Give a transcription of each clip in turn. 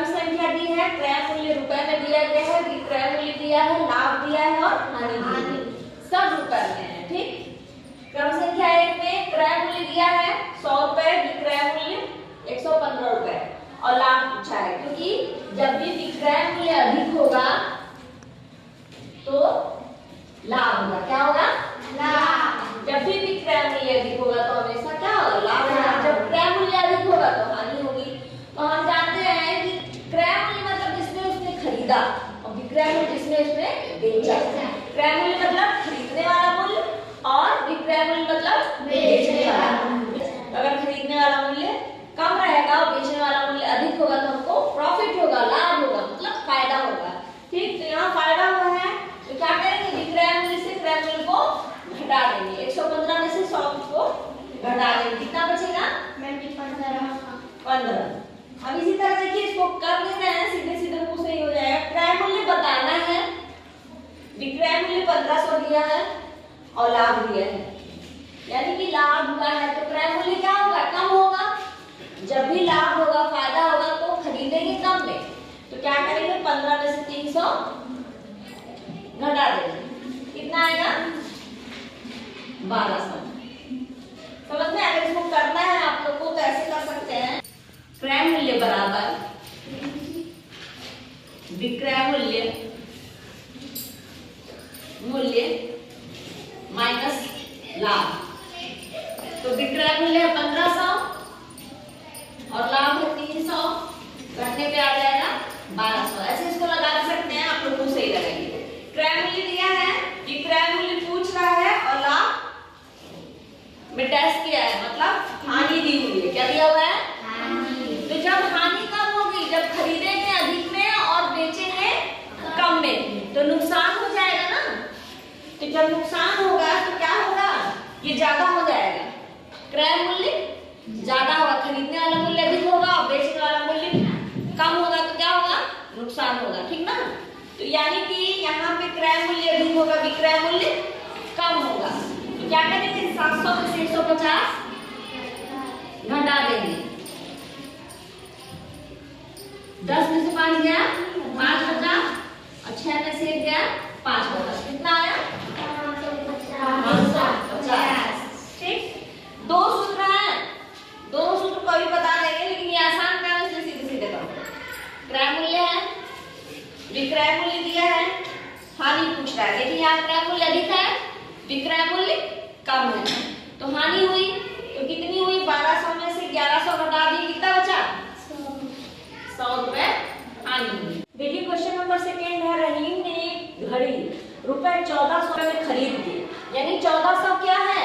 क्रम संख्या दी है, क्रय मूल्य रुपए में दिया गया है, विक्रय मूल्य दिया है, लाभ दिया है और हानि सब रुपए में है। ठीक, क्रम संख्या 1 में क्रय मूल्य दिया है 100 रुपए, विक्रय मूल्य 115 रुपए और लाभ पूछा है, क्योंकि जब भी विक्रय मूल्य अधिक होगा तो लाभ होगा। क्या होगा? लाभ। जब भी विक्रय मूल्य अधिक होगा तो हमेशा क्या होगा? लाभ होगा। जब क्रय मूल्य अधिक होगा तो हानि होगी। तो हम जानते हैं कि क्रय मूल्य मतलब जिसमें उसने खरीदा और विक्रय मूल्य जिसमें उसने बेचा। क्रय मूल्य मतलब खरीदने वाला मूल्य और विक्रय मूल्य मतलब बेचने वाला मूल्य। अगर खरीदने वाला मूल्य कम रहेगा और बेचने वाला मूल्य अधिक होगा तो हमको प्रॉफिट होगा, लाभ होगा, मतलब फायदा होगा। ठीक, तो यहाँ फायदा हुआ है तो क्या करेंगे? विक्रय मूल्य से क्रय मूल्य को घटा देंगे। 115 में से 100 को घटा देंगे, कितना बचेगा? 15। अब इसी तरह देखिए, इसको कर नहीं रहे हैं, सीधे सीधे मुंह से ही हो जाएगा। क्रय मूल्य बताना है, विक्रय मूल्य 1500 दिया है और लाभ दिया है, यानी कि लाभ हुआ है तो क्रय मूल्य क्या होगा? कम होगा। जब भी लाभ होगा, फायदा होगा तो खरीदेंगे कम में, तो क्या करेंगे? 15 में से 300 घटा देंगे, कितना आएगा? 1200। समझ में? अगर इसको करना है आप लोग को तो ऐसे कर सकते हैं, क्रय मूल्य बराबर विक्रय मूल्य माइनस लाभ। तो विक्रय मूल्य है 1500 और लाभ है 300, घटने पे आ जाएगा 1200। ऐसे इसको लगा सकते हैं, आप लोग सही लगाएंगे। क्रय मूल्य दिया है, विक्रय मूल्य पूछ रहा है और लाभ में डैश किया है, मतलब हानि दी हुई है। क्या दिया हुआ है? हानि। तो जब हानि कम होगी, जब खरीदेंगे अधिक में और बेचेंगे कम में, तो नुकसान हो जाएगा ना। तो जब नुकसान होगा तो क्या होगा? ये ज्यादा हो जाएगा, क्रय मूल्य ज्यादा होगा, खरीदने वाला मूल्य अधिक होगा और बेचने वाला मूल्य कम होगा, तो क्या होगा? नुकसान होगा। ठीक ना? तो यानी कि यहाँ पे क्रय मूल्य अधिक होगा, विक्रय मूल्य कम होगा, तो क्या करेंगे? 700 में से 150 घटा देंगे। 10 में से 5 गया 5 बचा और 6 में से 1 गया 5 बचा, कितना आया? 550। ठीक, दो सूत्र है, दोनों सूत्र को भी बता देंगे, लेकिन ये आसान काम है इसलिए सीधे सीधे करो। क्रय मूल्य है, विक्रय मूल्य दिया है, हानि पूछ रहा है। देखिए यहाँ क्रय मूल्य अधिक है, विक्रय मूल्य कम है, तो हानि हुई। तो कितनी हुई? 1200 में से 1100 घटा दिए, कितना बचा? 100 रुपए हानि हुई। देखिए क्वेश्चन नंबर 2 है, रहीम ने एक घड़ी रुपए 1400 में खरीद ली, यानी 1400 क्या है?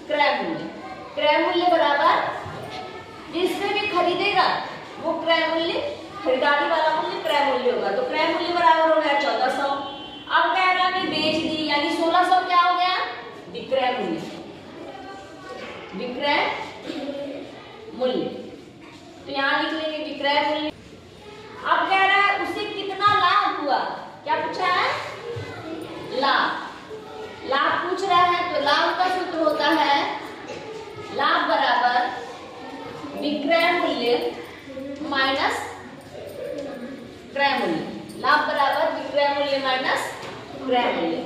क्रय मूल्य। क्रय मूल्य बराबर जिसने भी खरीदेगा वो क्रय मूल्य, खरीदारी वाला मूल्य क्रय मूल्य होगा, तो क्रय मूल्य बराबर हो गया 1400। अब कह रहा है बेच दी, यानी 1600 क्या हो गया? विक्रय मूल्य। विक्रय मूल्य, तो यहाँ लिख लेंगे विक्रय मूल्य। अब कह रहा है उसे कितना लाभ हुआ? क्या पूछा है? लाभ। लाभ पूछ रहा है तो लाभ का सूत्र होता है लाभ बराबर विक्रय मूल्य माइनस क्रय मूल्य। लाभ बराबर विक्रय मूल्य माइनस क्रय मूल्य।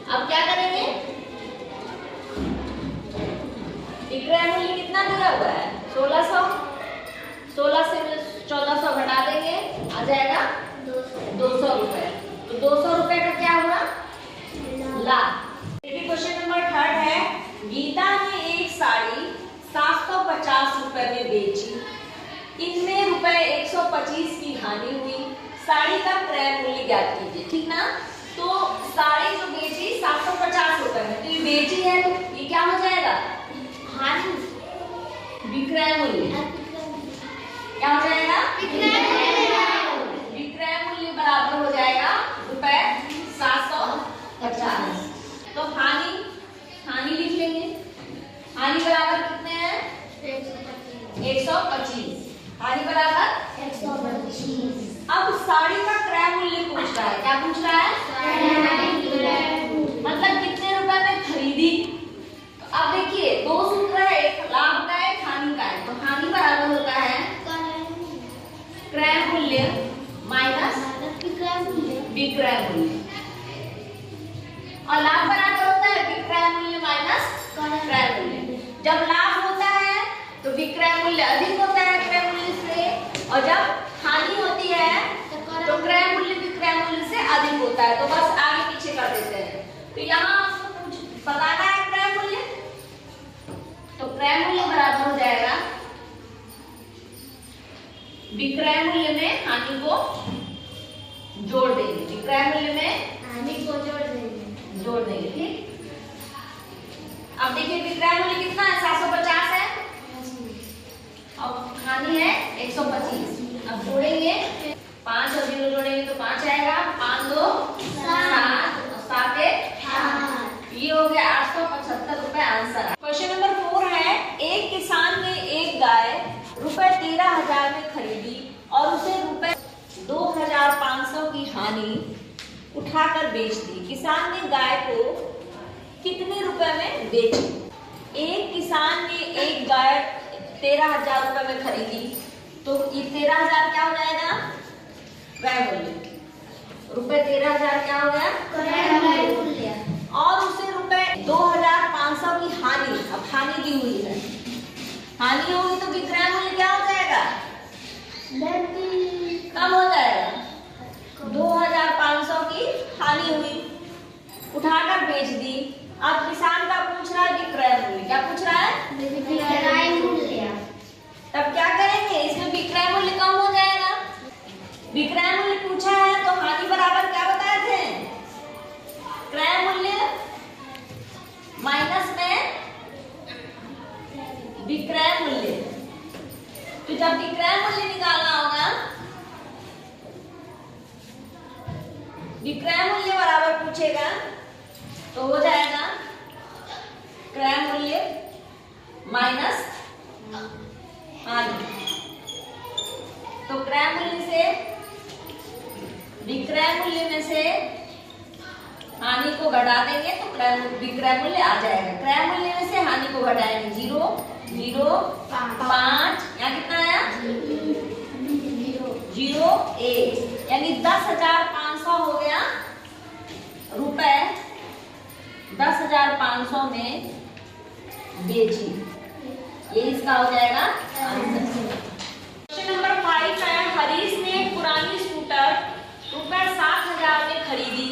अब क्या करेंगे? विक्रय मूल्य कितना दिया हुआ है? 1600। 16 से 1400 घटा देंगे, आ जाएगा 200 रुपए। तो 200 रुपए का क्या हुआ? लाभ। देखिए क्वेश्चन नंबर 3 है, गीता ने एक साड़ी 750 रुपए में बेची, इनमें रुपए 125 की हानि हुई, साड़ी का क्रय मूल्य ज्ञात कीजिए। ठीक ना? तो साड़ी जो बेची 750 रुपए में, तो ये बेची है तो ये क्या हो जाएगा? हानि। विक्रय मूल्य क्या हो जाएगा? विक्रय मूल्य बराबर हो जाएगा रुपए 750। तो हानि लिख लेंगे, हानि बराबर कितने हैं? 125। हानि बराबर 125। अब साड़ी का क्रय मूल्य पूछ रहा है। क्या पूछ रहा है? मतलब कितने रुपए में खरीदी। तो अब देखिए दो सूत्र है, एक लाभ का है, एक हानि का है। तो हानि बराबर होता है क्रय मूल्य मूल्य अधिक होता है क्रय मूल्य से, और जब हानि होती है तो क्रय मूल्य भी क्रय मूल्य से अधिक होता है। तो बस आगे पीछे कर देते हैं। तो यहाँ आपको कुछ बताना है क्रय मूल्य, तो क्रय मूल्य बराबर हो जाएगा विक्रय मूल्य में हानि को जोड़ देंगे, विक्रय मूल्य में हानि को जोड़ देंगे। ठीक, अब देखिए विक्रय मूल्य कितना है, 750 है और हानि है 125। अब जोड़ेंगे 5 और 0 जोड़ेंगे तो 5 आएगा, 5 2 7 और 7 1 ये हो गया 875 रुपए आंसर। क्वेश्चन नंबर 4 है, एक किसान ने एक गाय रुपए 13,000 में खरीदी और उसे रुपए 2,500 की हानि उठाकर बेच दी। किसान ने गाय को कितने रुपए में बेची? एक किसान ने एक गाय 13,000 रुपए में खरीदी, तो ये 13,000 क्या हो जाएगा? क्रय मूल्य। रुपए 13,000 क्या हो गया? क्रय मूल्य। और उसे रुपए 2,500 की हानि, अब हानि दी हुई है, हानि होगी तो विक्रय मूल्य क्या हो जाएगा? कम हो जाएगा। 2,500 की हानि हुई, उठाकर बेच दी। अब किसान का पूछ रहा है विक्रय मूल्य, क्या पूछ रहा है? विक्रय मूल्य। तब क्या करेंगे, इसमें विक्रय मूल्य कम हो जाएगा। विक्रय मूल्य पूछा है तो हानि बराबर क्या बताए थे? क्रय मूल्य माइनस में विक्रय मूल्य। तो जब विक्रय मूल्य निकालना होगा, विक्रय मूल्य बराबर पूछेगा तो हो जाएगा क्रय मूल्य माइनस हानि। तो क्रय मूल्य से विक्रय मूल्य में से हानि को घटा देंगे तो विक्रय मूल्य आ जाएगा। क्रय मूल्य में से हानि को घटाएंगे 0 0 5, यहाँ कितना आया? 0 1, यानी 10,500 हो गया रुपए 10,500 में बेची। ये इसका हो जाएगा आंसर। क्वेश्चन नंबर 5 है, हरीश ने एक पुरानी स्कूटर रुपए 7,000 में खरीदी,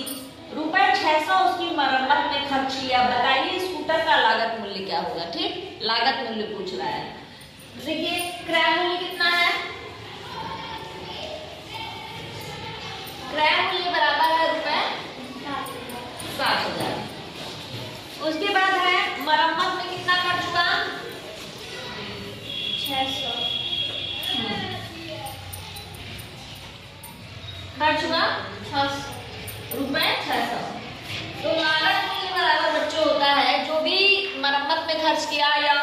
रुपए 600 उसकी मरम्मत में खर्च किया। बताइए स्कूटर का लागत मूल्य क्या होगा? ठीक, लागत मूल्य पूछ रहा है। देखिए क्रय मूल्य कितना है? क्रय मूल्य बराबर है रुपए 7,000। उसके बाद है मरम्मत में कितना खर्च हुआ? 600 खर्च हुआ 600 रुपए 600। तो लागत मूल्य बराबर बच्चों होता है जो भी मरम्मत में खर्च किया या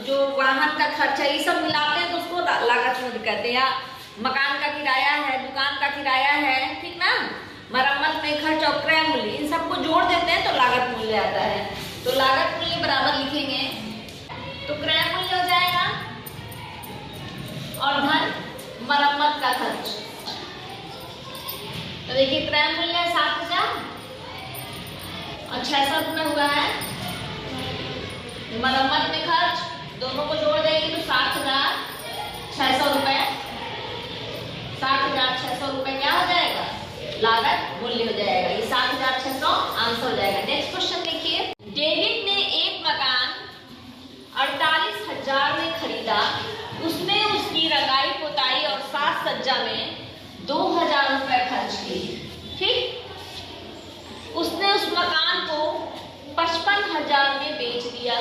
जो वाहन का खर्च है, ये सब मिलाते हैं तो उसको लागत मूल्य कहते हैं। या मकान का किराया है, दुकान का किराया है, ठीक ना, मरम्मत में खर्च और क्रय मूल्य, इन सबको जोड़ देते हैं तो लागत मूल्य आता है। तो लागत मूल्य बराबर लिखेंगे तो क्रय मूल्य हो जाएगा और धन मरम्मत का खर्च। तो देखिए क्रय मूल्य है 7,000 और 600 रुपये हुआ है, मरम्मत में खर्च, दोनों को जोड़ देंगे तो 7,600 रुपये। 7,600 रुपये क्या हो जाएगा? लागत मूल्य हो जाएगा। ये 7,600 आंसर हो जाएगा। नेक्स्ट क्वेश्चन देखिए, डेविड ने एक मकान 48,000 में खरीदा, उसने उसकी रंगाई पुताई और साज सज्जा में 2,000 रुपए खर्च किए। ठीक, उसने उस मकान को 55,000 में बेच दिया।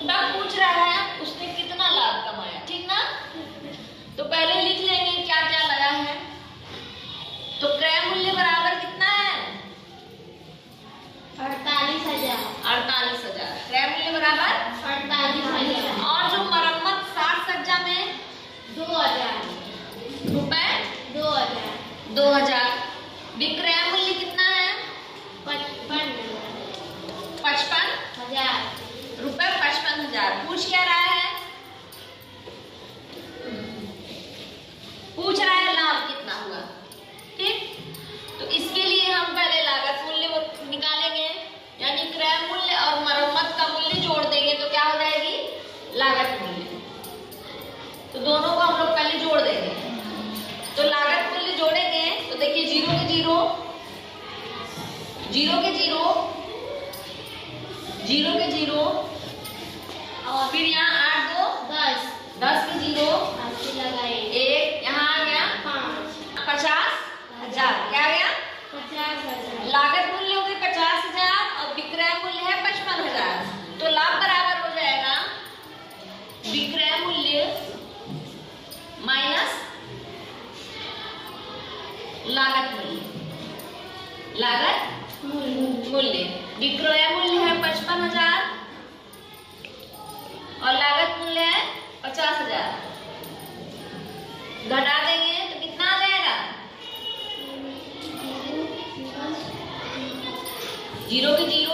तब पूछ रहा है उसने कितना लाभ कमाया। ठीक ना, तो पहले लिख लेंगे क्या क्या लगा है। तो क्रय मूल्य बराबर कितना है? 48,000। 48,000। क्रय मूल्य बराबर 48,000 और जो मरम्मत साज सज्जा में 2,000 रुपए 2,000 2,000। विक्रय मूल्य कितना है? 55,000 55,000 रुपए 55,000। पूछ क्या जीरो के जीरो, और फिर यहाँ 8 2 10 10 के जीरो, 80 लगाए, 1 यहाँ आ गया 5 50,000, क्या आ गया 50,000, लागत मूल्य हो गई 50,000 और विक्रय मूल्य है 55,000। तो लाभ बराबर हो जाएगा विक्रय मूल्य माइनस लागत मूल्य। लागत मूल्य, विक्रय मूल्य है 55,000 और लागत मूल्य है 50,000। घटा देंगे तो कितना आ जाएगा, जीरो के जीरो